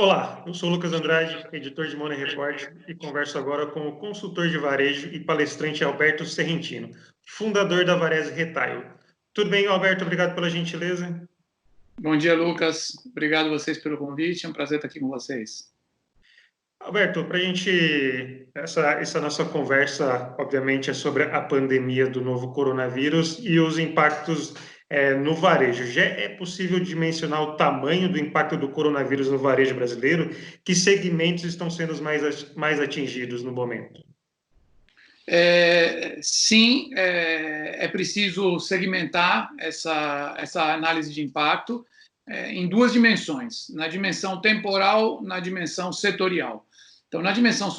Olá, eu sou o Lucas Andrade, editor de Money Report, e converso agora com o consultor de varejo e palestrante Alberto Serrentino, fundador da Varese Retail. Tudo bem, Alberto? Obrigado pela gentileza. Bom dia, Lucas. Obrigado a vocês pelo convite. É um prazer estar aqui com vocês. Alberto, para a gente, essa nossa conversa, obviamente, é sobre a pandemia do novo coronavírus e os impactos no varejo. Já é possível dimensionar o tamanho do impacto do coronavírus no varejo brasileiro? Que segmentos estão sendo os mais atingidos no momento? Sim, é preciso segmentar essa análise de impacto em duas dimensões, na dimensão temporal, na dimensão setorial. Então, na dimensão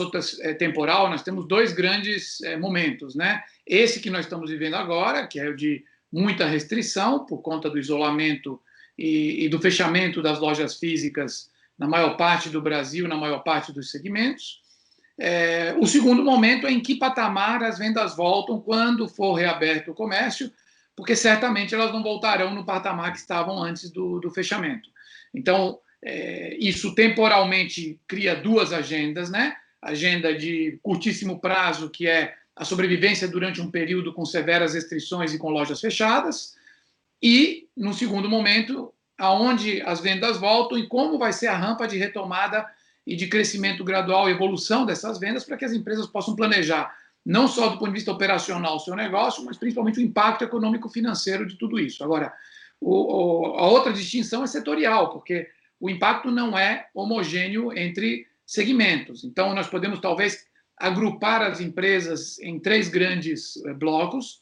temporal, nós temos dois grandes momentos, né? Esse que nós estamos vivendo agora, que é o de muita restrição por conta do isolamento e do fechamento das lojas físicas na maior parte do Brasil, na maior parte dos segmentos. O segundo momento é em que patamar as vendas voltam quando for reaberto o comércio, porque certamente elas não voltarão no patamar que estavam antes do fechamento. Então, isso temporalmente cria duas agendas, né? Agenda de curtíssimo prazo, que é a sobrevivência durante um período com severas restrições e com lojas fechadas, e, no segundo momento, aonde as vendas voltam e como vai ser a rampa de retomada e de crescimento gradual, evolução dessas vendas, para que as empresas possam planejar, não só do ponto de vista operacional, o seu negócio, mas principalmente o impacto econômico-financeiro de tudo isso. Agora, a outra distinção é setorial, porque o impacto não é homogêneo entre segmentos. Então, nós podemos, talvez, agrupar as empresas em três grandes blocos.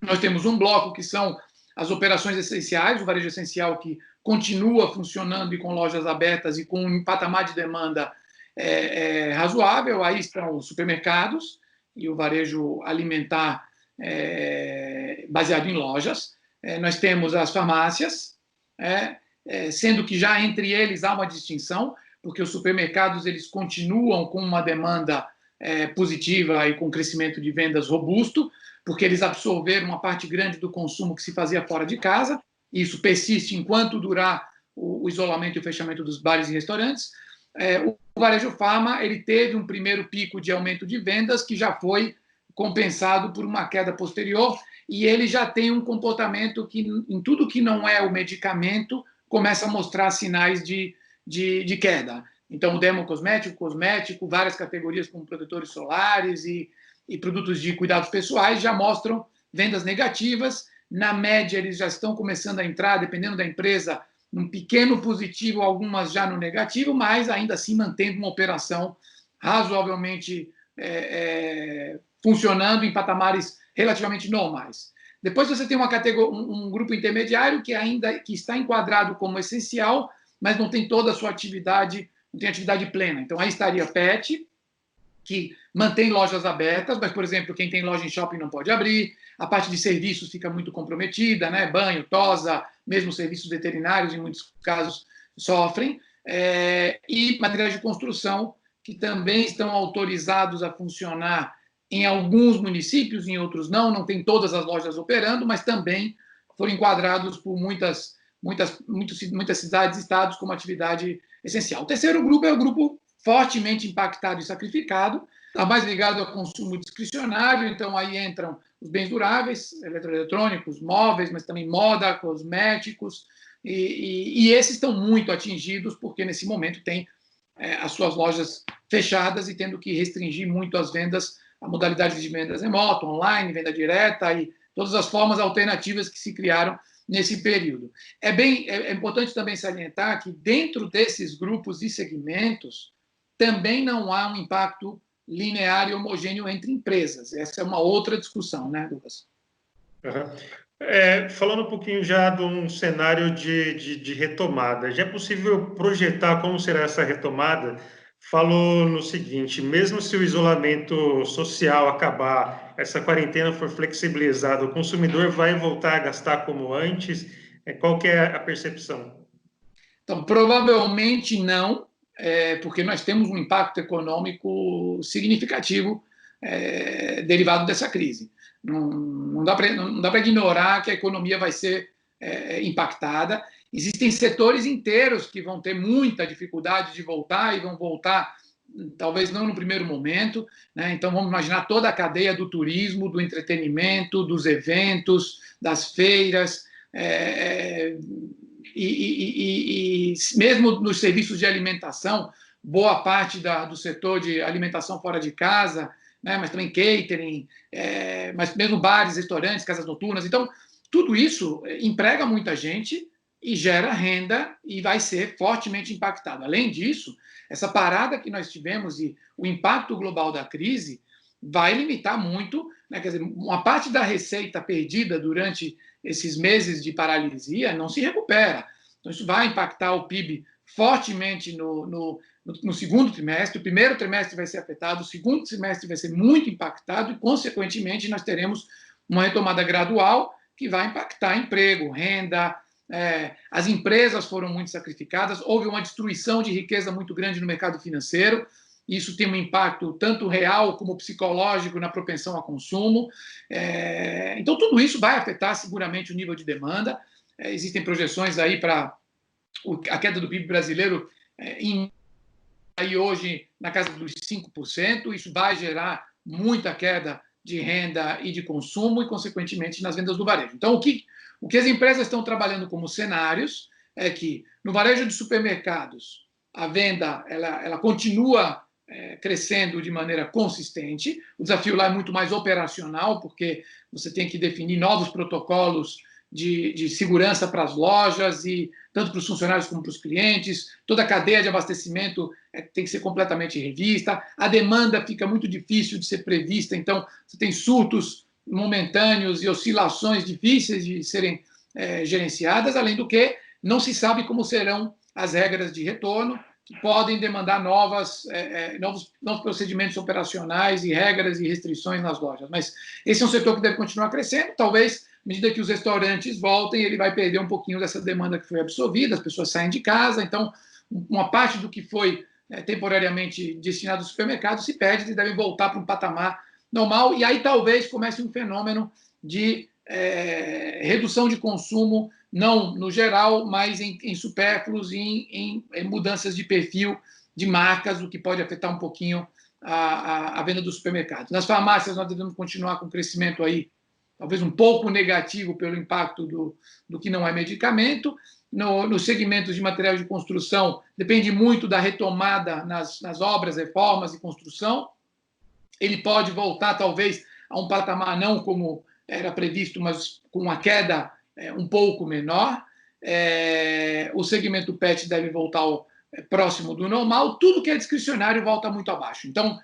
Nós temos um bloco que são as operações essenciais, o varejo essencial que continua funcionando e com lojas abertas e com um patamar de demanda razoável. Aí estão os supermercados e o varejo alimentar baseado em lojas. Nós temos as farmácias, sendo que já entre eles há uma distinção, porque os supermercados eles continuam com uma demanda positiva e com crescimento de vendas robusto, porque eles absorveram uma parte grande do consumo que se fazia fora de casa, e isso persiste enquanto durar o isolamento e o fechamento dos bares e restaurantes. O varejo farma ele teve um primeiro pico de aumento de vendas que já foi compensado por uma queda posterior, e ele já tem um comportamento que, em tudo que não é o medicamento, começa a mostrar sinais de queda. Então, o dermocosmético, cosmético, várias categorias como protetores solares e produtos de cuidados pessoais já mostram vendas negativas. Na média, eles já estão começando a entrar, dependendo da empresa, num pequeno positivo, algumas já no negativo, mas ainda assim mantendo uma operação razoavelmente funcionando em patamares relativamente normais. Depois você tem um grupo intermediário que está enquadrado como essencial, mas não tem toda a sua atividade, não tem atividade plena. Então aí estaria PET, que mantém lojas abertas, mas, por exemplo, quem tem loja em shopping não pode abrir, a parte de serviços fica muito comprometida, né? Banho, tosa, mesmo serviços veterinários, em muitos casos, sofrem, e materiais de construção, que também estão autorizados a funcionar em alguns municípios, em outros não tem todas as lojas operando, mas também foram enquadrados por muitas cidades e estados como atividade essencial. O terceiro grupo é o grupo fortemente impactado e sacrificado, está mais ligado ao consumo discricionário, então aí entram os bens duráveis, eletroeletrônicos, móveis, mas também moda, cosméticos, e esses estão muito atingidos porque nesse momento tem as suas lojas fechadas e tendo que restringir muito as vendas, a modalidade de vendas remoto, online, venda direta e todas as formas alternativas que se criaram nesse período. É importante também salientar que dentro desses grupos e segmentos também não há um impacto linear e homogêneo entre empresas. Essa é uma outra discussão, né, Lucas? Uhum. Falando um pouquinho já de um cenário de retomada, já é possível projetar como será essa retomada? Falou no seguinte, mesmo se o isolamento social acabar, essa quarentena for flexibilizada, o consumidor vai voltar a gastar como antes? Qual que é a percepção? Então, provavelmente não, porque nós temos um impacto econômico significativo derivado dessa crise. Não dá para ignorar que a economia vai ser impactada, Existem setores inteiros que vão ter muita dificuldade de voltar e vão voltar, talvez não no primeiro momento, né? Então, vamos imaginar toda a cadeia do turismo, do entretenimento, dos eventos, das feiras, e mesmo nos serviços de alimentação, boa parte do setor de alimentação fora de casa, né? Mas também catering, mas mesmo bares, restaurantes, casas noturnas. Então, tudo isso emprega muita gente e gera renda e vai ser fortemente impactado. Além disso, essa parada que nós tivemos e o impacto global da crise vai limitar muito, né? Quer dizer, uma parte da receita perdida durante esses meses de paralisia não se recupera. Então, isso vai impactar o PIB fortemente no segundo trimestre. O primeiro trimestre vai ser afetado, o segundo trimestre vai ser muito impactado e, consequentemente, nós teremos uma retomada gradual que vai impactar emprego, renda. As empresas foram muito sacrificadas, houve uma destruição de riqueza muito grande no mercado financeiro. Isso tem um impacto tanto real como psicológico na propensão a consumo. Então, tudo isso vai afetar seguramente o nível de demanda. Existem projeções aí para a queda do PIB brasileiro aí hoje na casa dos 5%. Isso vai gerar muita queda de renda e de consumo e, consequentemente, nas vendas do varejo. Então, o que as empresas estão trabalhando como cenários é que no varejo de supermercados a venda ela continua crescendo de maneira consistente. O desafio lá é muito mais operacional, porque você tem que definir novos protocolos de segurança para as lojas, e tanto para os funcionários como para os clientes. Toda a cadeia de abastecimento tem que ser completamente revista. A demanda fica muito difícil de ser prevista, então você tem surtos momentâneos e oscilações difíceis de serem gerenciadas, além do que não se sabe como serão as regras de retorno, que podem demandar novos procedimentos operacionais e regras e restrições nas lojas. Mas esse é um setor que deve continuar crescendo. Talvez, à medida que os restaurantes voltem, ele vai perder um pouquinho dessa demanda que foi absorvida, as pessoas saem de casa, então uma parte do que foi temporariamente destinado aos supermercados se perde e deve voltar para um patamar normal, e aí talvez comece um fenômeno de redução de consumo, não no geral, mas em supérfluos e em mudanças de perfil de marcas, o que pode afetar um pouquinho a venda dos supermercados. Nas farmácias, nós devemos continuar com crescimento aí, talvez um pouco negativo pelo impacto do que não é medicamento. Nos segmentos de material de construção, depende muito da retomada nas obras, reformas e construção. Ele pode voltar, talvez, a um patamar não como era previsto, mas com uma queda um pouco menor. O segmento PET deve voltar próximo do normal. Tudo que é discricionário volta muito abaixo. Então,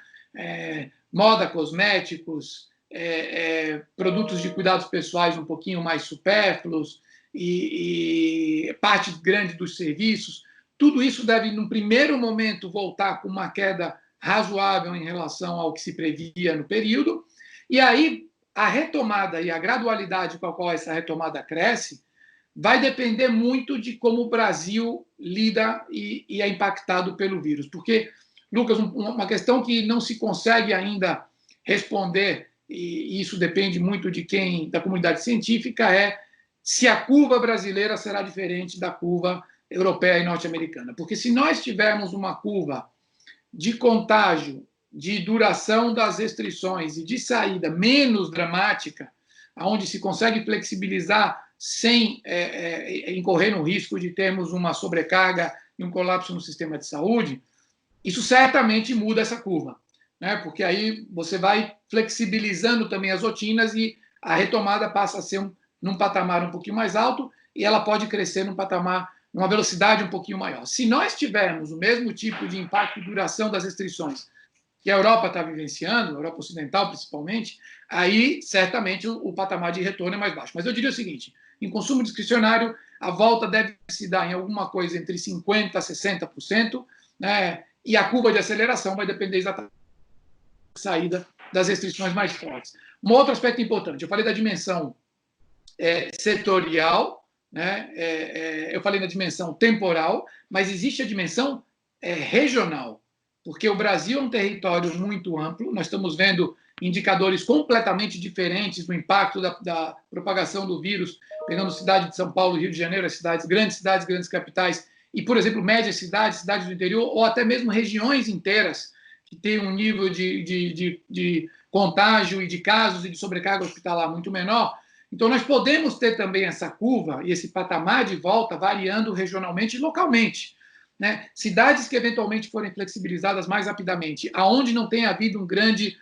moda, cosméticos, produtos de cuidados pessoais um pouquinho mais supérfluos e parte grande dos serviços, tudo isso deve, no primeiro momento, voltar com uma queda razoável em relação ao que se previa no período. E aí, a retomada e a gradualidade com a qual essa retomada cresce vai depender muito de como o Brasil lida e é impactado pelo vírus. Porque, Lucas, uma questão que não se consegue ainda responder, e isso depende muito da comunidade científica, é se a curva brasileira será diferente da curva europeia e norte-americana. Porque se nós tivermos uma curva de contágio, de duração das restrições e de saída menos dramática, onde se consegue flexibilizar sem incorrer no risco de termos uma sobrecarga e um colapso no sistema de saúde, isso certamente muda essa curva, né? Porque aí você vai flexibilizando também as rotinas e a retomada passa a ser num patamar um pouquinho mais alto e ela pode crescer num patamar, numa velocidade um pouquinho maior. Se nós tivermos o mesmo tipo de impacto e duração das restrições que a Europa está vivenciando, a Europa Ocidental principalmente, aí certamente o patamar de retorno é mais baixo. Mas eu diria o seguinte, em consumo discricionário, a volta deve se dar em alguma coisa entre 50% a 60%, né? E a curva de aceleração vai depender exatamente da saída das restrições mais fortes. Um outro aspecto importante, eu falei da dimensão setorial, né? Eu falei da dimensão temporal, mas existe a dimensão regional, porque o Brasil é um território muito amplo, nós estamos vendo indicadores completamente diferentes do impacto da propagação do vírus, pegando cidade de São Paulo, Rio de Janeiro, as cidades, grandes capitais, e, por exemplo, médias cidades, cidades do interior, ou até mesmo regiões inteiras que têm um nível de contágio e de casos e de sobrecarga hospitalar muito menor. Então, nós podemos ter também essa curva e esse patamar de volta variando regionalmente e localmente. Né? Cidades que eventualmente forem flexibilizadas mais rapidamente, aonde não tenha havido um grande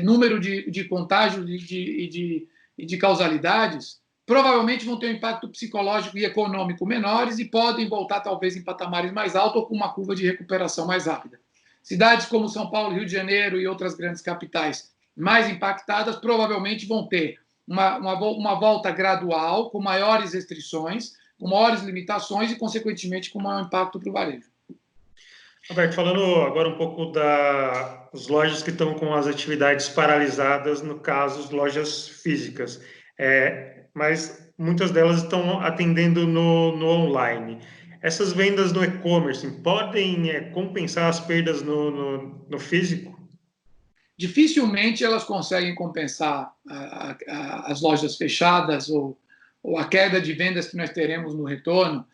número de contágios e de causalidades, provavelmente vão ter um impacto psicológico e econômico menores e podem voltar talvez em patamares mais altos ou com uma curva de recuperação mais rápida. Cidades como São Paulo, Rio de Janeiro e outras grandes capitais mais impactadas provavelmente vão ter uma volta gradual, com maiores restrições, com maiores limitações e, consequentemente, com maior impacto para o varejo. Roberto, falando agora um pouco das lojas que estão com as atividades paralisadas, no caso, as lojas físicas, mas muitas delas estão atendendo no online. Essas vendas no e-commerce podem compensar as perdas no físico? Dificilmente elas conseguem compensar as lojas fechadas ou a queda de vendas que nós teremos no retorno,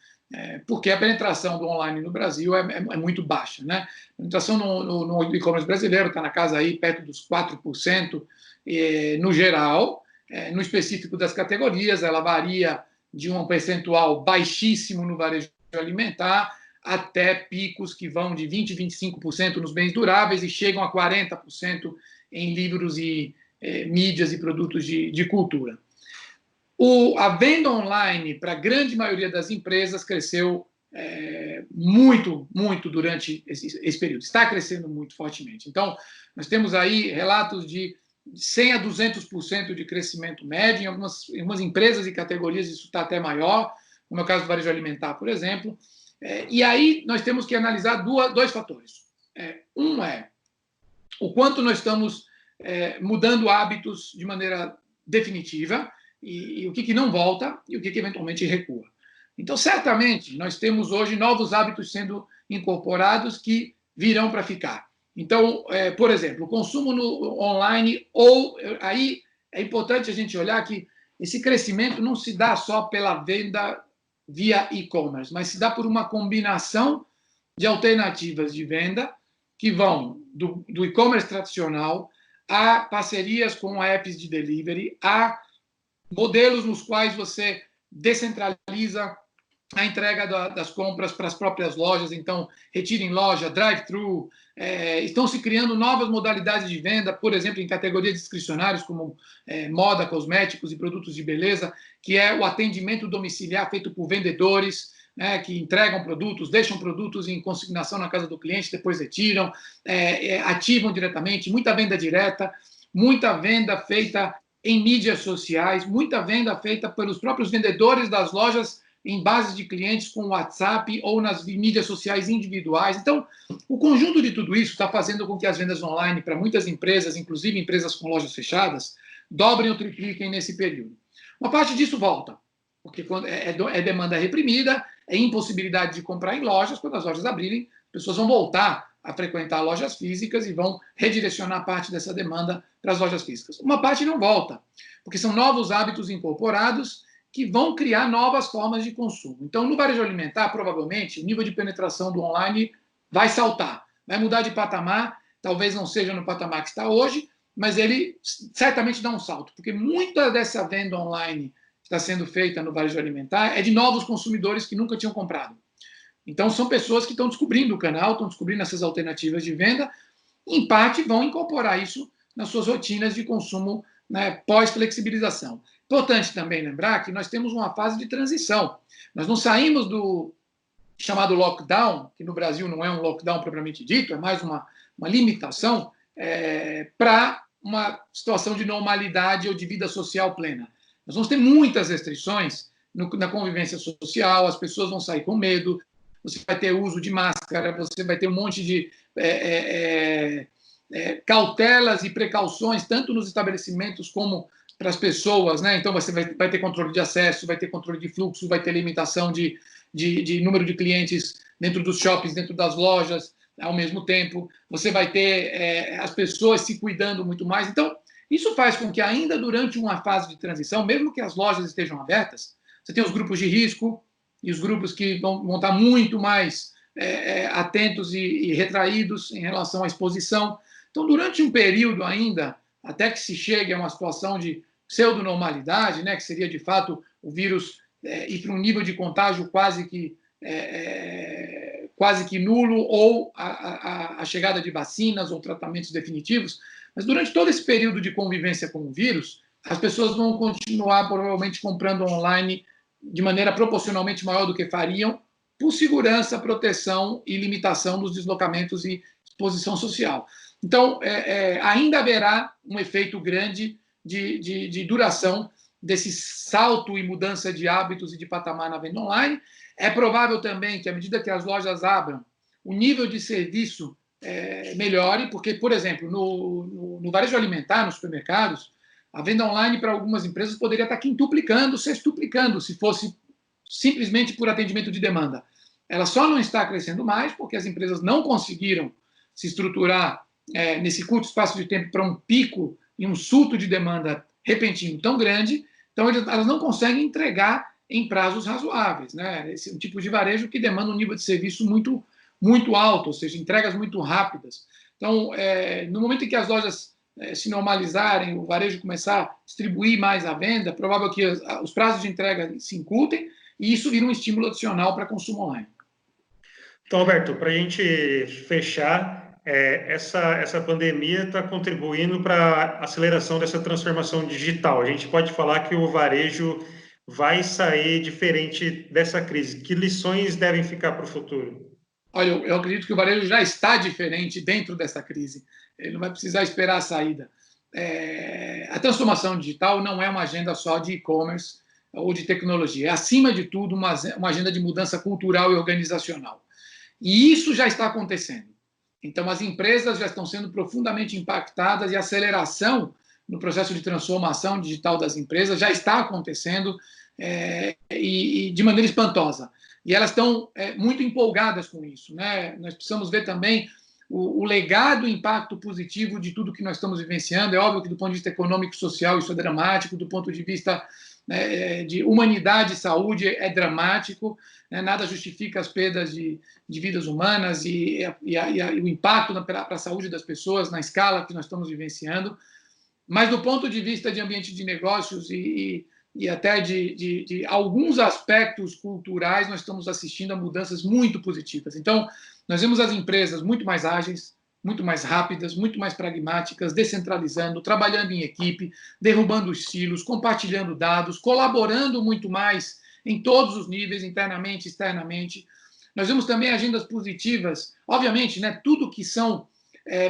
porque a penetração do online no Brasil é muito baixa. Né? A penetração no e-commerce brasileiro está na casa aí perto dos 4%, no geral. No específico das categorias, ela varia de um percentual baixíssimo no varejo alimentar até picos que vão de 20% a 25% nos bens duráveis e chegam a 40% em livros e mídias e produtos de cultura. A venda online, para a grande maioria das empresas, cresceu muito durante esse período. Está crescendo muito fortemente. Então, nós temos aí relatos de 100% a 200% de crescimento médio. Em algumas empresas e categorias isso está até maior, como é o caso do varejo alimentar, por exemplo. E aí nós temos que analisar dois fatores. Um é o quanto nós estamos mudando hábitos de maneira definitiva, e o que não volta e o que eventualmente recua. Então, certamente, nós temos hoje novos hábitos sendo incorporados que virão para ficar. Então, por exemplo, o consumo no online, aí é importante a gente olhar que esse crescimento não se dá só pela venda via e-commerce, mas se dá por uma combinação de alternativas de venda que vão do e-commerce tradicional a parcerias com apps de delivery, a modelos nos quais você descentraliza a entrega das compras para as próprias lojas, então retira em loja, drive-thru, estão se criando novas modalidades de venda, por exemplo, em categorias discricionárias como moda, cosméticos e produtos de beleza, que é o atendimento domiciliar feito por vendedores, que entregam produtos, deixam produtos em consignação na casa do cliente, depois retiram, ativam diretamente, muita venda direta, muita venda feita em mídias sociais, muita venda feita pelos próprios vendedores das lojas em bases de clientes com WhatsApp ou nas mídias sociais individuais. Então, o conjunto de tudo isso está fazendo com que as vendas online para muitas empresas, inclusive empresas com lojas fechadas, dobrem ou tripliquem nesse período. Uma parte disso volta, porque quando é demanda reprimida, é impossibilidade de comprar em lojas. Quando as lojas abrirem, as pessoas vão voltar a frequentar lojas físicas e vão redirecionar parte dessa demanda para as lojas físicas. Uma parte não volta, porque são novos hábitos incorporados que vão criar novas formas de consumo. Então, no varejo alimentar, provavelmente, o nível de penetração do online vai saltar, vai mudar de patamar, talvez não seja no patamar que está hoje, mas ele certamente dá um salto, porque muita dessa venda online que está sendo feita no varejo alimentar é de novos consumidores que nunca tinham comprado. Então, são pessoas que estão descobrindo o canal, estão descobrindo essas alternativas de venda, e, em parte, vão incorporar isso nas suas rotinas de consumo, né, pós-flexibilização. Importante também lembrar que nós temos uma fase de transição. Nós não saímos do chamado lockdown, que no Brasil não é um lockdown propriamente dito, é mais uma limitação, para uma situação de normalidade ou de vida social plena. Nós vamos ter muitas restrições na convivência social, as pessoas vão sair com medo, você vai ter uso de máscara, você vai ter um monte de cautelas e precauções, tanto nos estabelecimentos como para as pessoas, né? Então você vai ter controle de acesso, vai ter controle de fluxo, vai ter limitação de número de clientes dentro dos shoppings, dentro das lojas, ao mesmo tempo, você vai ter as pessoas se cuidando muito mais. Então, isso faz com que ainda durante uma fase de transição, mesmo que as lojas estejam abertas, você tem os grupos de risco e os grupos que vão estar muito mais atentos e retraídos em relação à exposição. Então, durante um período ainda, até que se chegue a uma situação de pseudonormalidade, né, que seria, de fato, o vírus ir para um nível de contágio quase que nulo, ou a chegada de vacinas ou tratamentos definitivos, mas durante todo esse período de convivência com o vírus, as pessoas vão continuar provavelmente comprando online de maneira proporcionalmente maior do que fariam, por segurança, proteção e limitação dos deslocamentos e exposição social. Então, ainda haverá um efeito grande de duração desse salto e mudança de hábitos e de patamar na venda online. É provável também que, à medida que as lojas abram, o nível de serviço melhore, porque, por exemplo, no varejo alimentar, nos supermercados, a venda online para algumas empresas poderia estar quintuplicando, sextuplicando, se fosse simplesmente por atendimento de demanda. Ela só não está crescendo mais porque as empresas não conseguiram se estruturar nesse curto espaço de tempo para um pico e um surto de demanda repentino tão grande, então elas não conseguem entregar em prazos razoáveis, né? Esse é um tipo de varejo que demanda um nível de serviço muito, muito alto, ou seja, entregas muito rápidas. Então, no momento em que as lojas se normalizarem, o varejo começar a distribuir mais a venda, é provável que os prazos de entrega se encurtem e isso vira um estímulo adicional para consumo online. Então, Alberto, para a gente fechar, essa pandemia está contribuindo para a aceleração dessa transformação digital. A gente pode falar que o varejo vai sair diferente dessa crise. Que lições devem ficar para o futuro? Olha, eu acredito que o varejo já está diferente dentro dessa crise. Ele não vai precisar esperar a saída. A transformação digital não é uma agenda só de e-commerce ou de tecnologia. É, acima de tudo, uma agenda de mudança cultural e organizacional. E isso já está acontecendo. Então, as empresas já estão sendo profundamente impactadas e a aceleração no processo de transformação digital das empresas já está acontecendo e de maneira espantosa. E elas estão muito empolgadas com isso, né? Nós precisamos ver também o legado e impacto positivo de tudo que nós estamos vivenciando. É óbvio que, do ponto de vista econômico e social, isso é dramático, do ponto de vista de humanidade e saúde, é dramático, né? Nada justifica as perdas de vidas humanas e o impacto para a saúde das pessoas na escala que nós estamos vivenciando. Mas, do ponto de vista de ambiente de negócios e até de alguns aspectos culturais, nós estamos assistindo a mudanças muito positivas. Então, nós vemos as empresas muito mais ágeis, muito mais rápidas, muito mais pragmáticas, descentralizando, trabalhando em equipe, derrubando os silos, compartilhando dados, colaborando muito mais em todos os níveis, internamente, externamente. Nós vemos também agendas positivas, obviamente, né, tudo que são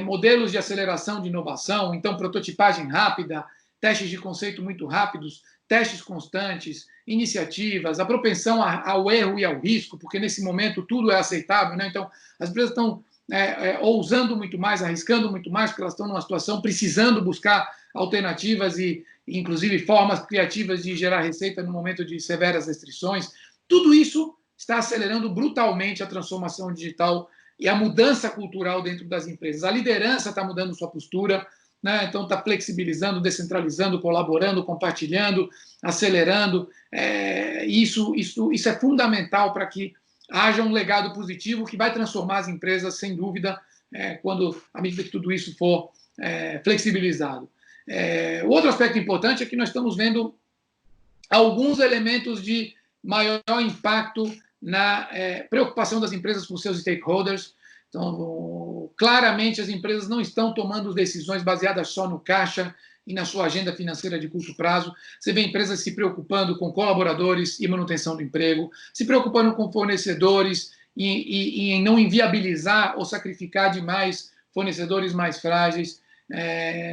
modelos de aceleração de inovação, então prototipagem rápida, testes de conceito muito rápidos, testes constantes, iniciativas, a propensão ao erro e ao risco, porque nesse momento tudo é aceitável, né? Então as empresas estão ousando muito mais, arriscando muito mais, porque elas estão numa situação precisando buscar alternativas e inclusive formas criativas de gerar receita no momento de severas restrições. Tudo isso está acelerando brutalmente a transformação digital e a mudança cultural dentro das empresas. A liderança está mudando sua postura, né? Então está flexibilizando, descentralizando, colaborando, compartilhando, acelerando. Isso é fundamental para que haja um legado positivo que vai transformar as empresas, sem dúvida, à medida que tudo isso for flexibilizado. O outro aspecto importante é que nós estamos vendo alguns elementos de maior impacto na preocupação das empresas com seus stakeholders. Então, claramente, as empresas não estão tomando decisões baseadas só no caixa e na sua agenda financeira de curto prazo. Você vê empresas se preocupando com colaboradores e manutenção do emprego, se preocupando com fornecedores e em não inviabilizar ou sacrificar demais fornecedores mais frágeis.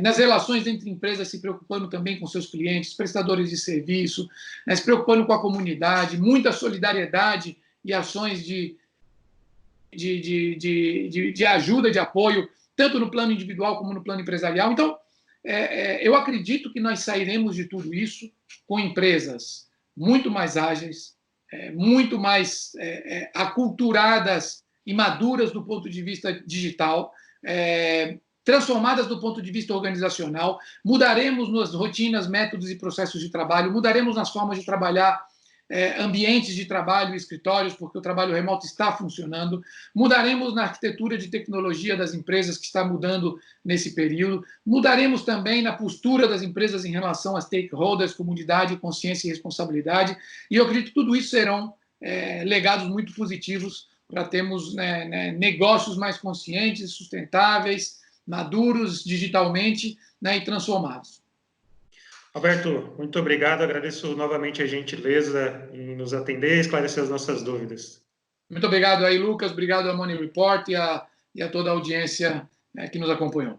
Nas relações entre empresas, se preocupando também com seus clientes, prestadores de serviço, se preocupando com a comunidade, muita solidariedade e ações de ajuda, de apoio, tanto no plano individual como no plano empresarial. Então, eu acredito que nós sairemos de tudo isso com empresas muito mais ágeis, muito mais aculturadas e maduras do ponto de vista digital, transformadas do ponto de vista organizacional, mudaremos nas rotinas, métodos e processos de trabalho, mudaremos nas formas de trabalhar, ambientes de trabalho, escritórios, porque o trabalho remoto está funcionando, mudaremos na arquitetura de tecnologia das empresas, que está mudando nesse período, mudaremos também na postura das empresas em relação a stakeholders, comunidade, consciência e responsabilidade, e eu acredito que tudo isso serão legados muito positivos para termos negócios mais conscientes, sustentáveis, maduros digitalmente, e transformados. Alberto, muito obrigado. Agradeço novamente a gentileza em nos atender e esclarecer as nossas dúvidas. Muito obrigado aí, Lucas. Obrigado ao Money Report e a toda a audiência que nos acompanhou.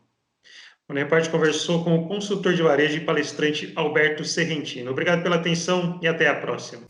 O Money Report conversou com o consultor de varejo e palestrante Alberto Serrentino. Obrigado pela atenção e até a próxima.